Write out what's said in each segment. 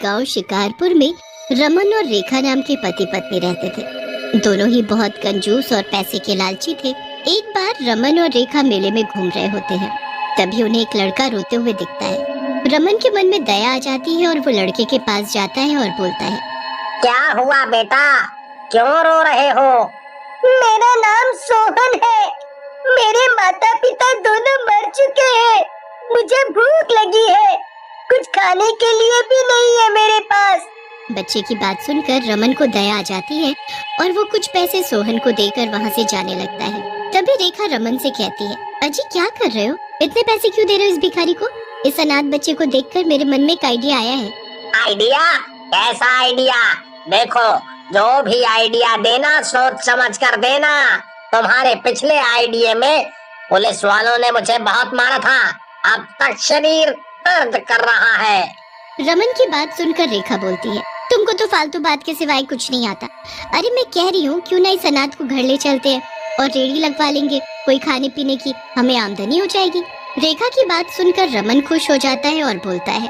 गांव शिकारपुर में रमन और रेखा नाम के पति पत्नी रहते थे। दोनों ही बहुत कंजूस और पैसे के लालची थे। एक बार रमन और रेखा मेले में घूम रहे होते हैं, तभी उन्हें एक लड़का रोते हुए दिखता है। रमन के मन में दया आ जाती है और वो लड़के के पास जाता है और बोलता है, क्या हुआ बेटा, क्यों रो रहे हो? मेरा नाम सोहन है। मेरे माता पिता दोनों मर चुके हैं। मुझे भूख लगी है, कुछ खाने के लिए भी नहीं है मेरे पास। बच्चे की बात सुनकर रमन को दया आ जाती है और वो कुछ पैसे सोहन को देकर वहाँ से जाने लगता है। तभी रेखा रमन से कहती है, अजी क्या कर रहे हो? इतने पैसे क्यों दे रहे हो इस भिखारी को? इस अनाथ बच्चे को देखकर मेरे मन में एक आइडिया आया है। आइडिया? कैसा आइडिया? देखो, जो भी आइडिया देना सोच समझ कर देना। तुम्हारे पिछले आइडिया में पुलिस वालों ने मुझे बहुत मारा था, अब तक शरीर दर्द कर रहा है। रमन की बात सुनकर रेखा बोलती है, तुमको तो फालतू बात के सिवाय कुछ नहीं आता। अरे मैं कह रही हूँ क्यों ना इस अनाथ को घर ले चलते हैं और रेड़ी लगवा लेंगे, कोई खाने पीने की हमें आमदनी हो जाएगी। रेखा की बात सुनकर रमन खुश हो जाता है और बोलता है,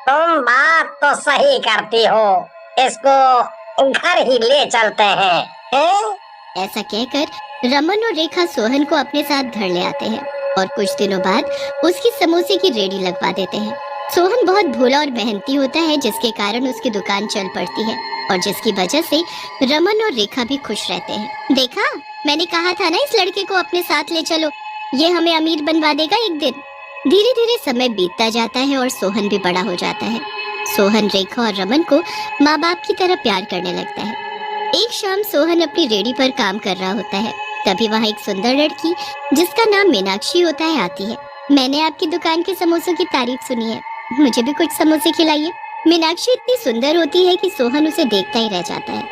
तुम बात तो सही करती हो, इसको घर ही ले चलते हैं। ऐसा कहकर रमन और रेखा सोहन को अपने साथ घर ले आते हैं और कुछ दिनों बाद उसकी समोसे की रेडी लगवा देते हैं। सोहन बहुत भोला और मेहनती होता है, जिसके कारण उसकी दुकान चल पड़ती है और जिसकी वजह से रमन और रेखा भी खुश रहते हैं। देखा, मैंने कहा था ना इस लड़के को अपने साथ ले चलो, ये हमें अमीर बनवा देगा एक दिन। धीरे धीरे समय बीतता जाता है और सोहन भी बड़ा हो जाता है। सोहन रेखा और रमन को माँ बाप की तरह प्यार करने लगता है। एक शाम सोहन अपनी रेडी पर काम कर रहा होता है, तभी वहाँ एक सुंदर लड़की जिसका नाम मीनाक्षी होता है आती है। मैंने आपकी दुकान के समोसों की तारीफ सुनी है, मुझे भी कुछ समोसे खिलाइए। मीनाक्षी इतनी सुंदर होती है कि सोहन उसे देखता ही रह जाता है।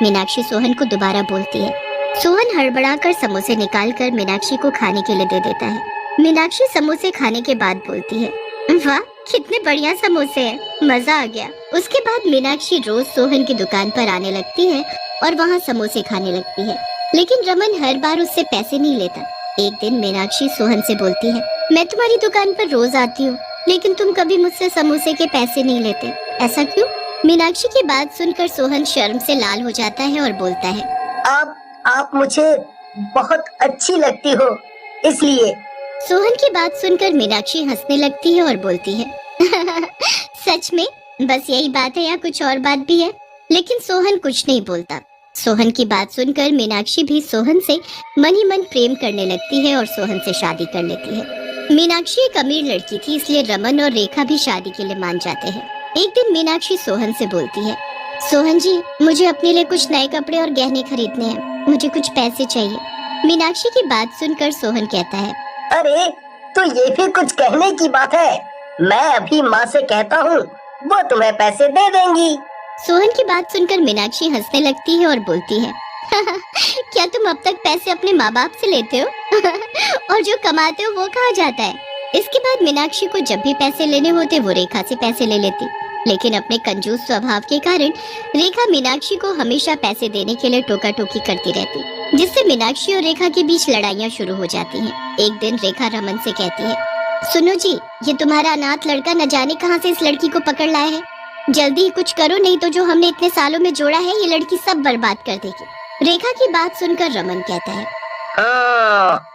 मीनाक्षी सोहन को दोबारा बोलती है। सोहन हड़बड़ाकर समोसे निकालकर मीनाक्षी को खाने के लिए दे देता है। मीनाक्षी समोसे खाने के बाद बोलती है, वाह कितने बढ़िया समोसे हैं, मजा आ गया। उसके बाद मीनाक्षी रोज सोहन की दुकान पर आने लगती है और वहाँ समोसे खाने लगती है, लेकिन रमन हर बार उससे पैसे नहीं लेता। एक दिन मीनाक्षी सोहन से बोलती है, मैं तुम्हारी दुकान पर रोज आती हूँ, लेकिन तुम कभी मुझसे समोसे के पैसे नहीं लेते, ऐसा क्यों? मीनाक्षी की बात सुनकर सोहन शर्म से लाल हो जाता है और बोलता है, आप मुझे बहुत अच्छी लगती हो, इसलिए। सोहन की बात सुनकर मीनाक्षी हंसने लगती है और बोलती है, सच में? बस यही बात है या कुछ और बात भी है? लेकिन सोहन कुछ नहीं बोलता। सोहन की बात सुनकर मीनाक्षी भी सोहन से मन ही मन प्रेम करने लगती है और सोहन से शादी कर लेती है। मीनाक्षी एक अमीर लड़की थी, इसलिए रमन और रेखा भी शादी के लिए मान जाते हैं। एक दिन मीनाक्षी सोहन से बोलती है, सोहन जी मुझे अपने लिए कुछ नए कपड़े और गहने खरीदने हैं, मुझे कुछ पैसे चाहिए। मीनाक्षी की बात सुनकर सोहन कहता है, अरे तो ये भी कुछ कहने की बात है, मैं अभी माँ से कहता हूँ, वो तुम्हें पैसे दे देंगी। सोहन की बात सुनकर मीनाक्षी हंसने लगती है और बोलती है, क्या तुम अब तक पैसे अपने माँ बाप से लेते हो? और जो कमाते हो वो कहाँ जाता है? इसके बाद मीनाक्षी को जब भी पैसे लेने होते वो रेखा से पैसे ले लेती, लेकिन अपने कंजूस स्वभाव के कारण रेखा मीनाक्षी को हमेशा पैसे देने के लिए टोका टोकी करती रहती, जिससे मीनाक्षी और रेखा के बीच लड़ाइयाँ शुरू हो जाती हैं। एक दिन रेखा रमन से कहती है, सुनो जी, ये तुम्हारा अनाथ लड़का न जाने कहाँ से इस लड़की को पकड़ लाया है, जल्दी ही कुछ करो, नहीं तो जो हमने इतने सालों में जोड़ा है ये लड़की सब बर्बाद कर देगी। रेखा की बात सुनकर रमन कहता है,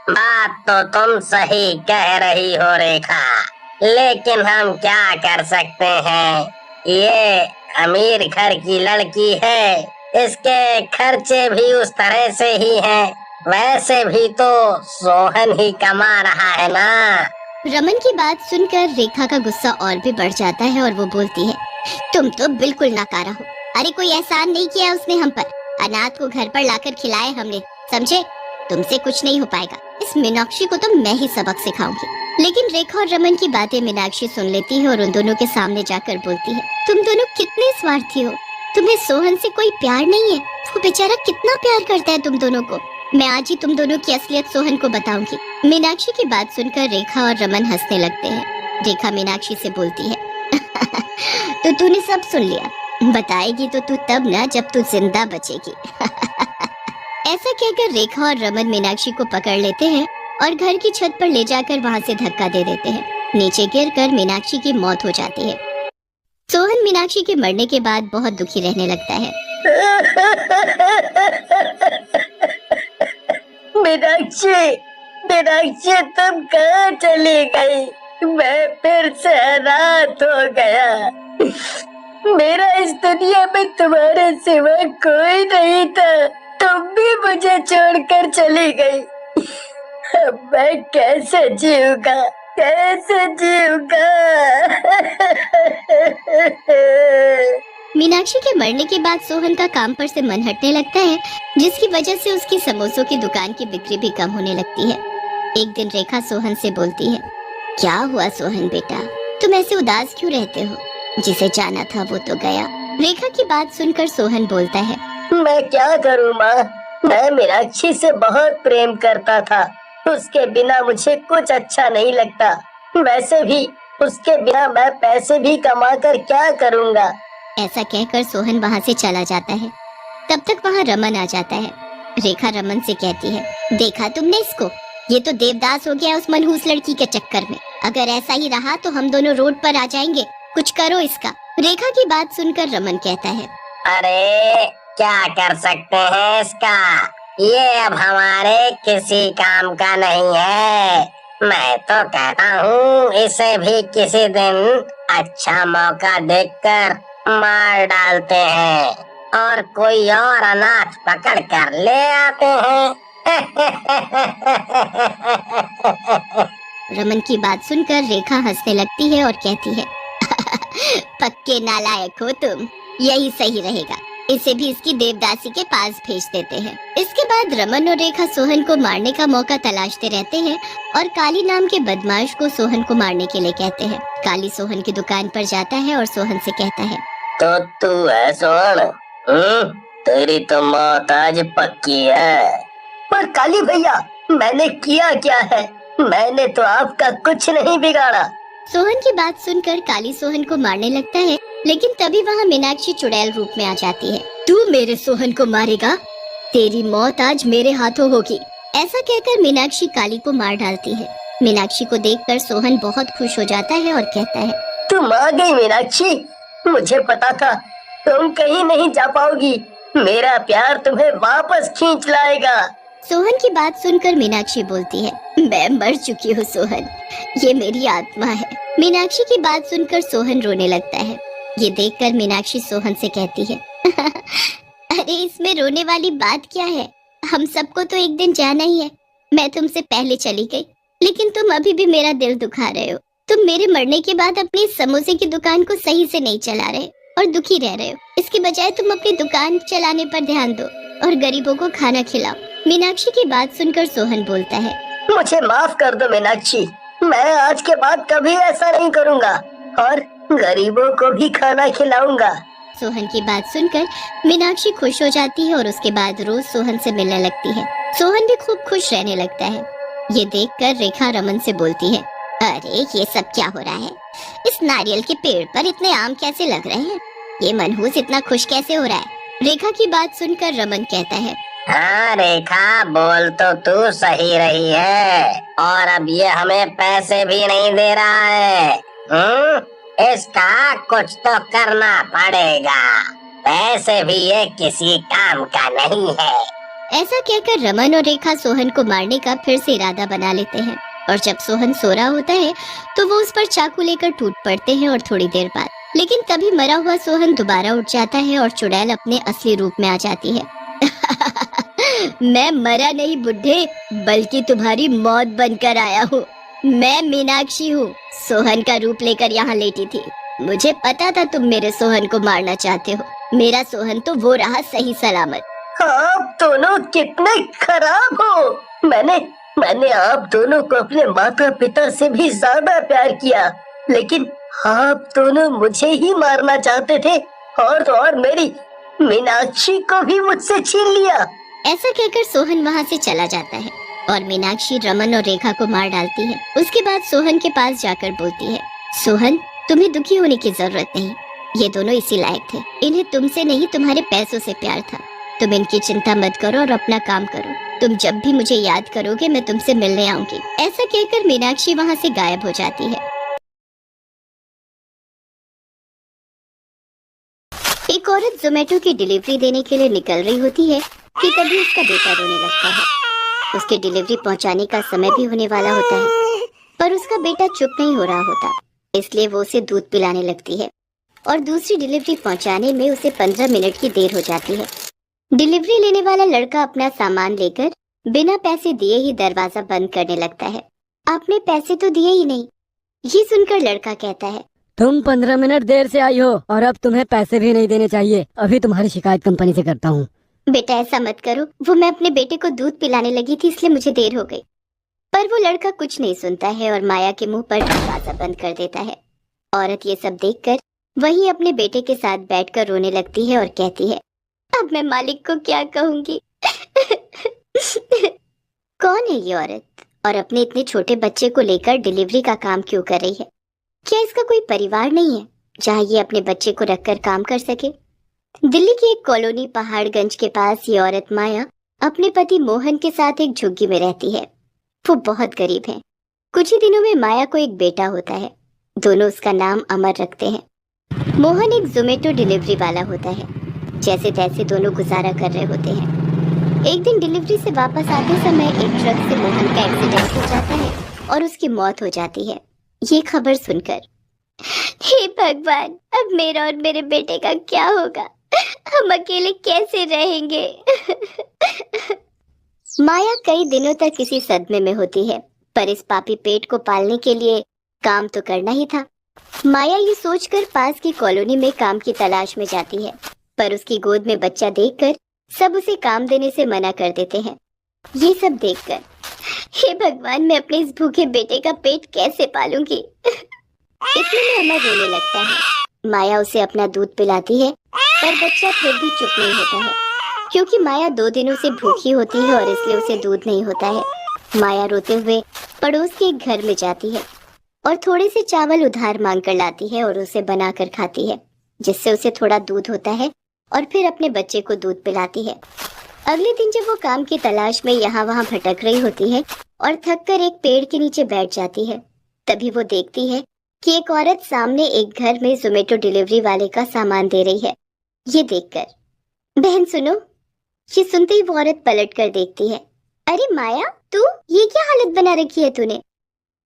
बात तो तुम सही कह रही हो रेखा, लेकिन हम क्या कर सकते हैं, ये अमीर घर की लड़की है, इसके खर्चे भी उस तरह से ही हैं, वैसे भी तो सोहन ही कमा रहा है ना। रमन की बात सुनकर रेखा का गुस्सा और भी बढ़ जाता है और वो बोलती है, तुम तो बिल्कुल नाकारा हो, अरे कोई एहसान नहीं किया उसने हम पर, अनाथ को घर पर लाकर खिलाए हमने, समझे? तुमसे कुछ नहीं हो पाएगा, इस मीनाक्षी को तो मैं ही सबक सिखाऊंगी। लेकिन रेखा और रमन की बातें मीनाक्षी सुन लेती है और उन दोनों के सामने जाकर बोलती है, तुम दोनों कितने स्वार्थी हो, तुम्हें सोहन से कोई प्यार नहीं है, वो बेचारा कितना प्यार करता है तुम दोनों को, मैं आज ही तुम दोनों की असलियत सोहन को बताऊंगी। मीनाक्षी की बात सुनकर रेखा और रमन हंसने लगते हैं। रेखा मीनाक्षी से बोलती है, तो तूने सब सुन लिया, बताएगी तो तू तब ना जब तू जिंदा बचेगी। ऐसा कहकर रेखा और रमन मीनाक्षी को पकड़ लेते हैं और घर की छत पर ले जाकर वहाँ से धक्का दे देते हैं। नीचे गिरकर मीनाक्षी की मौत हो जाती है। सोहन मीनाक्षी के मरने के बाद बहुत दुखी रहने लगता है। मीनाक्षी, मीनाक्षी तुम कहाँ चली गई? मैं फिर से अनाथ हो गया। मेरा इस दुनिया में तुम्हारे सिवा कोई नहीं था। तुम भी मुझे छोड़कर चली गई। अब मैं कैसे जीऊंगा, कैसे जीऊंगा? मीनाक्षी के मरने के बाद सोहन का काम पर से मन हटने लगता है, जिसकी वजह से उसकी समोसों की दुकान की बिक्री भी कम होने लगती है। एक दिन रेखा सोहन से बोलती है, क्या हुआ सोहन बेटा, तुम ऐसे उदास क्यों रहते हो? जिसे जाना था वो तो गया। रेखा की बात सुनकर सोहन बोलता है, मैं क्या करूं माँ, मैं मीनाक्षी से बहुत प्रेम करता था। उसके बिना मुझे कुछ अच्छा नहीं लगता। वैसे भी उसके बिना मैं पैसे भी कमा कर क्या करूँगा। ऐसा कहकर सोहन वहाँ से चला जाता है। तब तक वहाँ रमन आ जाता है। रेखा रमन से कहती है, देखा तुमने इसको, ये तो देवदास हो गया उस मनहूस लड़की के चक्कर में। अगर ऐसा ही रहा तो हम दोनों रोड पर आ जाएंगे, कुछ करो इसका। रेखा की बात सुनकर रमन कहता है, अरे क्या कर सकते हैं इसका, ये अब हमारे किसी काम का नहीं है। मैं तो कहता हूँ इसे भी किसी दिन अच्छा मौका देखकर मार डालते हैं और कोई और अनाथ पकड़ कर ले आते हैं। रमन की बात सुनकर रेखा हंसने लगती है और कहती है, पक्के नालायक हो तुम, यही सही रहेगा। इसे भी इसकी देवदासी के पास भेज देते हैं। इसके बाद रमन और रेखा सोहन को मारने का मौका तलाशते रहते हैं और काली नाम के बदमाश को सोहन को मारने के लिए कहते हैं। काली सोहन की दुकान पर जाता है और सोहन से कहता है, तो तू है सोहन? तेरी तो मौत आज पक्की है। पर काली भैया, मैंने किया क्या है? मैंने तो आपका कुछ नहीं बिगाड़ा। सोहन की बात सुनकर काली सोहन को मारने लगता है, लेकिन तभी वहाँ मीनाक्षी चुड़ैल रूप में आ जाती है। तू मेरे सोहन को मारेगा? तेरी मौत आज मेरे हाथों होगी। ऐसा कहकर मीनाक्षी काली को मार डालती है। मीनाक्षी को देखकर सोहन बहुत खुश हो जाता है और कहता है, तुम आ गई मीनाक्षी, मुझे पता था तुम कहीं नहीं जा पाओगी। मेरा प्यार तुम्हें वापस खींच लाएगा। सोहन की बात सुनकर मीनाक्षी बोलती है, मैं मर चुकी हूँ सोहन, ये मेरी आत्मा है। मीनाक्षी की बात सुनकर सोहन रोने लगता है। ये देखकर मीनाक्षी सोहन से कहती है, अरे इसमें रोने वाली बात क्या है, हम सबको तो एक दिन जाना ही है। मैं तुमसे पहले चली गई, लेकिन तुम अभी भी मेरा दिल दुखा रहे हो। तुम मेरे मरने के बाद अपनी समोसे की दुकान को सही से नहीं चला रहे और दुखी रह रहे हो। इसके बजाय तुम अपनी दुकान चलाने पर ध्यान दो और गरीबों को खाना खिलाओ। मीनाक्षी की बात सुनकर सोहन बोलता है, मुझे माफ कर दो मीनाक्षी, मैं आज के बाद कभी ऐसा नहीं करूँगा और गरीबों को भी खाना खिलाऊंगा। सोहन की बात सुनकर मीनाक्षी खुश हो जाती है और उसके बाद रोज सोहन से मिलने लगती है। सोहन भी खूब खुश रहने लगता है। ये देखकर रेखा रमन से बोलती है, अरे ये सब क्या हो रहा है? इस नारियल के पेड़ पर इतने आम कैसे लग रहे हैं? ये मनहूस इतना खुश कैसे हो रहा है? रेखा की बात सुनकर रमन कहता है, हाँ रेखा, बोल तो तू सही रही है और अब ये हमें पैसे भी नहीं दे रहा है। इसका कुछ तो करना पड़ेगा, पैसे भी ये किसी काम का नहीं है। ऐसा कहकर रमन और रेखा सोहन को मारने का फिर से इरादा बना लेते हैं और जब सोहन सो रहा होता है तो वो उस पर चाकू लेकर टूट पड़ते हैं और थोड़ी देर बाद लेकिन तभी मरा हुआ सोहन दोबारा उठ जाता है और चुड़ैल अपने असली रूप में आ जाती है। मैं मरा नहीं बुड्ढे, बल्कि तुम्हारी मौत बनकर आया हूँ। मैं मीनाक्षी हूँ, सोहन का रूप लेकर यहाँ लेटी थी। मुझे पता था तुम मेरे सोहन को मारना चाहते हो। मेरा सोहन तो वो रहा सही सलामत। आप दोनों कितने खराब हो। मैंने आप दोनों को अपने माता पिता से भी ज्यादा प्यार किया, लेकिन आप दोनों मुझे ही मारना चाहते थे और मेरी मीनाक्षी को भी मुझसे छीन लिया। ऐसा कहकर सोहन वहाँ से चला जाता है और मीनाक्षी रमन और रेखा को मार डालती है। उसके बाद सोहन के पास जाकर बोलती है, सोहन तुम्हें दुखी होने की जरूरत नहीं, ये दोनों इसी लायक थे। इन्हें तुमसे नहीं तुम्हारे पैसों से प्यार था। तुम इनकी चिंता मत करो और अपना काम करो। तुम जब भी मुझे याद करोगे मैं तुमसे मिलने आऊंगी। ऐसा कहकर मीनाक्षी वहाँ से गायब हो जाती है। औरत जोमेटो की डिलीवरी देने के लिए निकल रही होती है कि तभी उसका बेटा रोने लगता है। उसकी डिलीवरी पहुंचाने का समय भी होने वाला होता है, पर उसका बेटा चुप नहीं हो रहा होता, इसलिए वो उसे दूध पिलाने लगती है और दूसरी डिलीवरी पहुंचाने में उसे 15 मिनट की देर हो जाती है। डिलीवरी लेने वाला लड़का अपना सामान लेकर बिना पैसे दिए ही दरवाजा बंद करने लगता है। आपने पैसे तो दिए ही नहीं, ये सुनकर लड़का कहता है, तुम 15 मिनट देर से आई हो और अब तुम्हें पैसे भी नहीं देने चाहिए। अभी तुम्हारी शिकायत कंपनी से करता हूँ। बेटा ऐसा मत करो, वो मैं अपने बेटे को दूध पिलाने लगी थी इसलिए मुझे देर हो गई। पर वो लड़का कुछ नहीं सुनता है और माया के मुंह पर दरवाजा बंद कर देता है। औरत ये सब देखकर वहीं अपने बेटे के साथ बैठकर रोने लगती है और कहती है, अब मैं मालिक को क्या कहूंगी। कौन है ये औरत और अपने इतने छोटे बच्चे को लेकर डिलीवरी का काम क्यों कर रही है? क्या इसका कोई परिवार नहीं है जहाँ ये अपने बच्चे को रखकर काम कर सके? दिल्ली की एक कॉलोनी पहाड़गंज के पास ये औरत माया अपने पति मोहन के साथ एक झुग्गी में रहती है। वो बहुत गरीब है। कुछ ही दिनों में माया को एक बेटा होता है। दोनों उसका नाम अमर रखते हैं। मोहन एक जोमेटो डिलीवरी वाला होता है। जैसे तैसे दोनों गुजारा कर रहे होते हैं। एक दिन डिलीवरी से वापस आते समय एक ट्रक से मोहन का एक्सीडेंट हो जाता है और उसकी मौत हो जाती है। ये खबर सुनकर, हे भगवान, अब मेरा और मेरे बेटे का क्या होगा? हम अकेले कैसे रहेंगे? माया कई दिनों तक किसी सदमे में होती है, पर इस पापी पेट को पालने के लिए काम तो करना ही था। माया ये सोचकर पास की कॉलोनी में काम की तलाश में जाती है, पर उसकी गोद में बच्चा देखकर सब उसे काम देने से मना कर देते हैं। ये सब देखकर, हे भगवान, मैं अपने इस भूखे बेटे का पेट कैसे पालूंगी? इतने में अमर रोने लगता है। माया उसे अपना दूध पिलाती है, पर बच्चा फिर भी चुप नहीं होता है, क्योंकि माया 2 दिनों से भूखी होती है और इसलिए उसे दूध नहीं होता है। माया रोते हुए पड़ोस के एक घर में जाती है और थोड़े से चावल उधार मांग कर लाती है और उसे बनाकर खाती है, जिससे उसे थोड़ा दूध होता है और फिर अपने बच्चे को दूध पिलाती है। अगले दिन जब वो काम की तलाश में यहाँ वहाँ भटक रही होती है और थककर एक पेड़ के नीचे बैठ जाती है, तभी वो देखती है कि एक औरत सामने एक घर में जोमेटो डिलीवरी वाले का सामान दे रही है। ये देखकर, बहन सुनो। ये सुनते ही वो औरत पलट कर देखती है। अरे माया, तू ये क्या हालत बना रखी है तूने?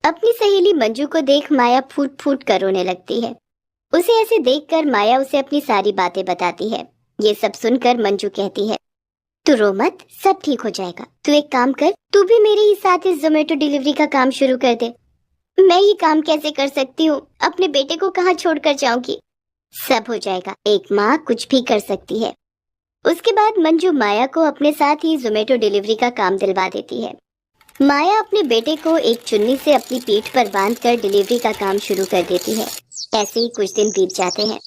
अपनी सहेली मंजू को देख माया फूट फूट कर रोने लगती है। उसे ऐसे देखकर माया उसे अपनी सारी बातें बताती है। ये सब सुनकर मंजू कहती है, तू रो मत, सब ठीक हो जाएगा। तू एक काम कर, तू भी मेरे ही साथ इस जोमेटो डिलीवरी का काम शुरू कर दे। मैं ये काम कैसे कर सकती हूँ? अपने बेटे को कहाँ छोड़कर जाऊंगी? सब हो जाएगा, एक माँ कुछ भी कर सकती है। उसके बाद मंजू माया को अपने साथ ही जोमेटो डिलीवरी का काम दिलवा देती है। माया अपने बेटे को एक चुन्नी से अपनी पीठ पर बांधकर डिलीवरी का काम शुरू कर देती है। ऐसे ही कुछ दिन बीत जाते हैं।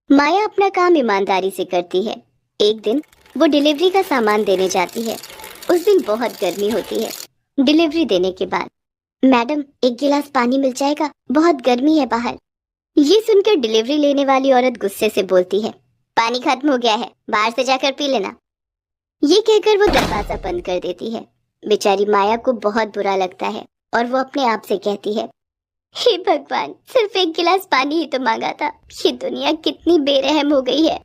माया अपना काम ईमानदारी से करती है। एक दिन वो डिलीवरी का सामान देने जाती है। उस दिन बहुत गर्मी होती है। डिलीवरी देने के बाद, मैडम एक गिलास पानी मिल जाएगा, बहुत गर्मी है बाहर। ये सुनकर डिलीवरी लेने वाली औरत गुस्से से बोलती है, पानी खत्म हो गया है, बाहर से जाकर पी लेना। ये कहकर वो दरवाजा बंद कर देती है। बेचारी माया को बहुत बुरा लगता है और वो अपने आप से कहती है, हे भगवान, सिर्फ एक गिलास पानी ही तो मांगा था। ये दुनिया कितनी बेरहम हो गई है।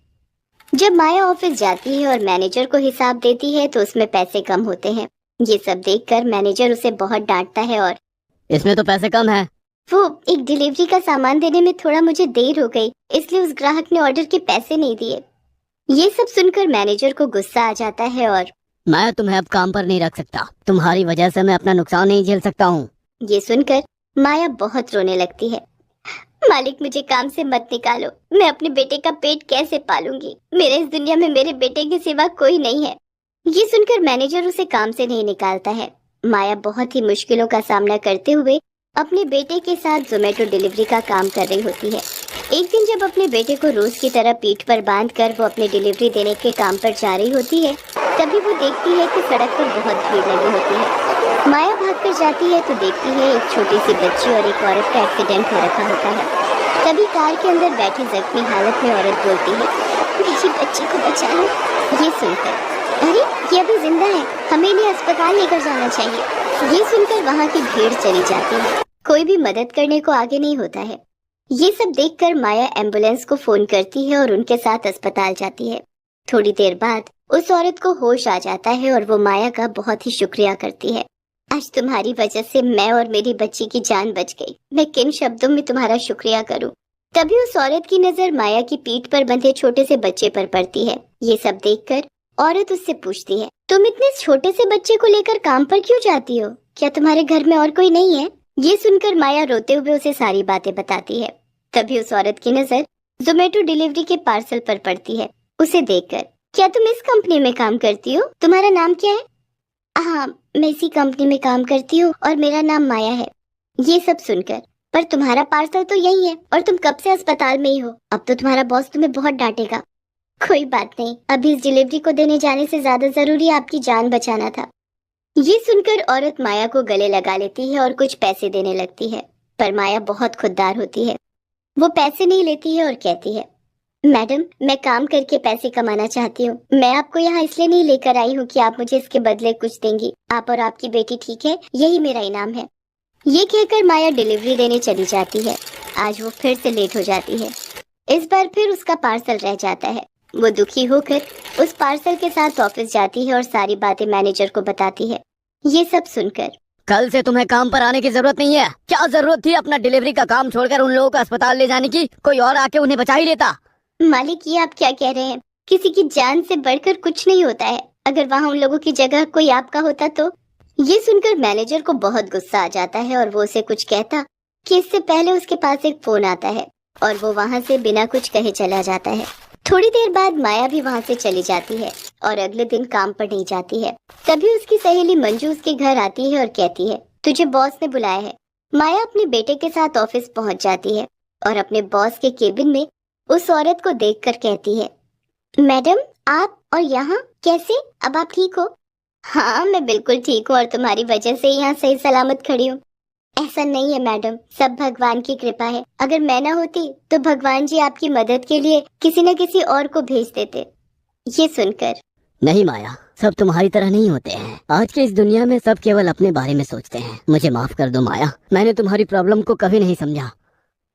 जब माया ऑफिस जाती है और मैनेजर को हिसाब देती है तो उसमें पैसे कम होते हैं। ये सब देखकर मैनेजर उसे बहुत डांटता है और इसमें तो पैसे कम है। वो एक डिलीवरी का सामान देने में थोड़ा मुझे देर हो गई, इसलिए उस ग्राहक ने ऑर्डर के पैसे नहीं दिए। ये सब सुनकर मैनेजर को गुस्सा आ जाता है और मैं तुम्हें अब काम पर नहीं रख सकता। तुम्हारी वजह से मैं अपना नुकसान नहीं झेल सकता हूँ। ये सुनकर माया बहुत रोने लगती है। मालिक, मुझे काम से मत निकालो। मैं अपने बेटे का पेट कैसे पालूंगी? मेरे इस दुनिया में मेरे बेटे के सिवा कोई नहीं है। ये सुनकर मैनेजर उसे काम से नहीं निकालता है। माया बहुत ही मुश्किलों का सामना करते हुए अपने बेटे के साथ जोमेटो डिलीवरी का काम कर रही होती है। एक दिन जब अपने बेटे को रोज की तरह पीठ पर बांधकर वो अपने डिलीवरी देने के काम पर जा रही होती है, तभी वो देखती है कि सड़क पर बहुत भीड़ लगी होती है। माया भागकर जाती है तो देखती है एक छोटी सी बच्ची और एक औरत का एक्सीडेंट हो रखा होता है। तभी कार के अंदर बैठी जख्मी हालत में औरत बोलती है, मेरी बच्ची को बचा लो। ये सुनकर, अरे ये अभी जिंदा है, हमें इन्हें अस्पताल लेकर जाना चाहिए। ये सुनकर वहाँ की भीड़ चली जाती है। कोई भी मदद करने को आगे नहीं होता है। ये सब देखकर माया एम्बुलेंस को फोन करती है और उनके साथ अस्पताल जाती है। थोड़ी देर बाद उस औरत को होश आ जाता है और वो माया का बहुत ही शुक्रिया करती है। आज तुम्हारी वजह से मैं और मेरी बच्ची की जान बच गई। मैं किन शब्दों में तुम्हारा शुक्रिया करूं। तभी उस औरत की नजर माया की पीठ पर बंधे छोटे से बच्चे पर पड़ती है। ये सब देखकर औरत उससे पूछती है, तुम इतने छोटे से बच्चे को लेकर काम पर क्यों जाती हो? क्या तुम्हारे घर में और कोई नहीं है? ये सुनकर माया रोते हुए उसे सारी बातें बताती है। तभी उस औरत की नजर जोमेटो डिलीवरी के पार्सल पर पड़ती है। उसे देखकर, क्या तुम इस कंपनी में काम करती हो? तुम्हारा नाम क्या है? हाँ, मैं इसी कंपनी में काम करती हूँ और मेरा नाम माया है। ये सब सुनकर, पर तुम्हारा पार्सल तो यही है और तुम कब से अस्पताल में ही हो। अब तो तुम्हारा बॉस तुम्हें बहुत डांटेगा। कोई बात नहीं, अभी इस डिलीवरी को देने जाने से ज्यादा जरूरी आपकी जान बचाना था। ये सुनकर औरत माया को गले लगा लेती है और कुछ पैसे देने लगती है, पर माया बहुत खुददार होती है। वो पैसे नहीं लेती है और कहती है, मैडम, मैं काम करके पैसे कमाना चाहती हूँ। मैं आपको यहाँ इसलिए नहीं लेकर आई हूँ कि आप मुझे इसके बदले कुछ देंगी। आप और आपकी बेटी ठीक है, यही मेरा इनाम है। ये कहकर माया डिलीवरी देने चली जाती है। आज वो फिर से लेट हो जाती है। इस बार फिर उसका पार्सल रह जाता है। वो दुखी होकर उस पार्सल के साथ ऑफिस जाती है और सारी बातें मैनेजर को बताती है। ये सब सुनकर, कल से तुम्हें काम पर आने की जरूरत नहीं है। क्या जरूरत थी अपना डिलीवरी का काम छोड़कर उन लोगों को अस्पताल ले जाने की? कोई और आके उन्हें बचा ही लेता। मालिक, ये आप क्या कह रहे हैं? किसी की जान से बढ़कर कुछ नहीं होता है। अगर वहाँ उन लोगों की जगह कोई आपका होता तो। ये सुनकर मैनेजर को बहुत गुस्सा आ जाता है और वो उसे कुछ कहता कि इससे पहले उसके पास एक फोन आता है और वो वहाँ से बिना कुछ कहे चला जाता है। थोड़ी देर बाद माया भी वहाँ से चली जाती है और अगले दिन काम पर नहीं जाती है। तभी उसकी सहेली मंजू उसके घर आती है और कहती है, तुझे बॉस ने बुलाया है। माया अपने बेटे के साथ ऑफिस पहुँच जाती है और अपने बॉस के केबिन में उस औरत को देखकर कहती है, मैडम, आप और यहाँ कैसे? अब आप ठीक हो? हाँ, मैं बिल्कुल ठीक हूँ और तुम्हारी वजह से यहाँ सही सलामत खड़ी हूँ। ऐसा नहीं है मैडम, सब भगवान की कृपा है। अगर मैं ना होती तो भगवान जी आपकी मदद के लिए किसी न किसी और को भेज देते। ये सुनकर, नहीं माया, सब तुम्हारी तरह नहीं होते हैं। आज के इस दुनिया में सब केवल अपने बारे में सोचते हैं। मुझे माफ कर दो माया, मैंने तुम्हारी प्रॉब्लम को कभी नहीं समझा।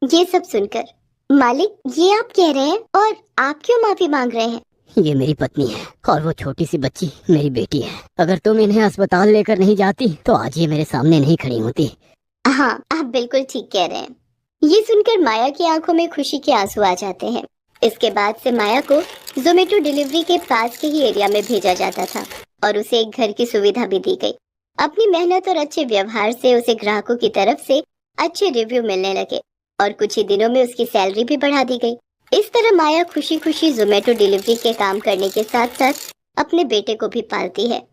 ये सब सुनकर, मालिक, ये आप कह रहे हैं और आप क्यों माफी मांग रहे हैं? ये मेरी पत्नी है और वो छोटी सी बच्ची मेरी बेटी है। अगर तुम इन्हें अस्पताल लेकर नहीं जाती तो आज ये मेरे सामने नहीं खड़ी होती। हाँ, आप बिल्कुल ठीक कह रहे हैं। ये सुनकर माया की आंखों में खुशी के आंसू आ जाते हैं। इसके बाद से माया को जोमेटो डिलीवरी के पास के ही एरिया में भेजा जाता था और उसे एक घर की सुविधा भी दी गई। अपनी मेहनत और अच्छे व्यवहार से उसे ग्राहकों की तरफ से अच्छे रिव्यू मिलने लगे और कुछ ही दिनों में उसकी सैलरी भी बढ़ा दी गई। इस तरह माया खुशी खुशी जोमेटो डिलीवरी के काम करने के साथ साथ अपने बेटे को भी पालती है।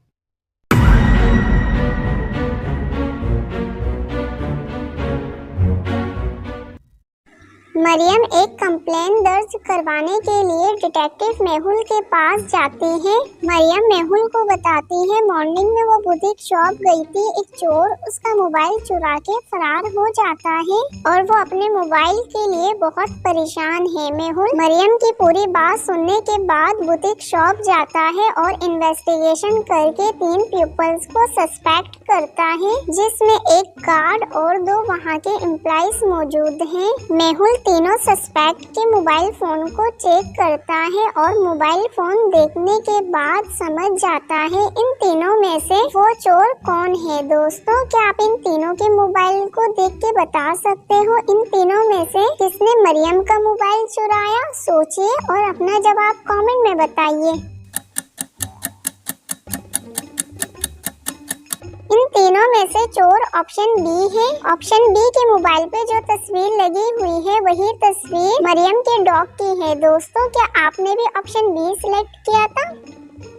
मरियम एक कंप्लेन दर्ज करवाने के लिए डिटेक्टिव मेहुल के पास जाती है। मरियम मेहुल को बताती है मॉर्निंग में वो बुटीक शॉप गई थी, एक चोर उसका मोबाइल चुरा के फरार हो जाता है और वो अपने मोबाइल के लिए बहुत परेशान है। मेहुल मरियम की पूरी बात सुनने के बाद बुटीक शॉप जाता है और इन्वेस्टिगेशन करके 3 पीपल्स को सस्पेक्ट करता है, जिसमें एक गार्ड और 2 वहाँ के एम्प्लॉइज मौजूद हैं। मेहुल तीनों सस्पेक्ट के मोबाइल फोन को चेक करता है और मोबाइल फोन देखने के बाद समझ जाता है इन तीनों में से वो चोर कौन है। दोस्तों, क्या आप इन तीनों के मोबाइल को देख के बता सकते हो इन तीनों में से किसने मरियम का मोबाइल चुराया? सोचिए और अपना जवाब कमेंट में बताइए। इन तीनों में से चोर ऑप्शन बी है। ऑप्शन बी के मोबाइल पे जो तस्वीर लगी हुई है वही तस्वीर मरियम के डॉग की है। दोस्तों, क्या आपने भी ऑप्शन बी सिलेक्ट किया था?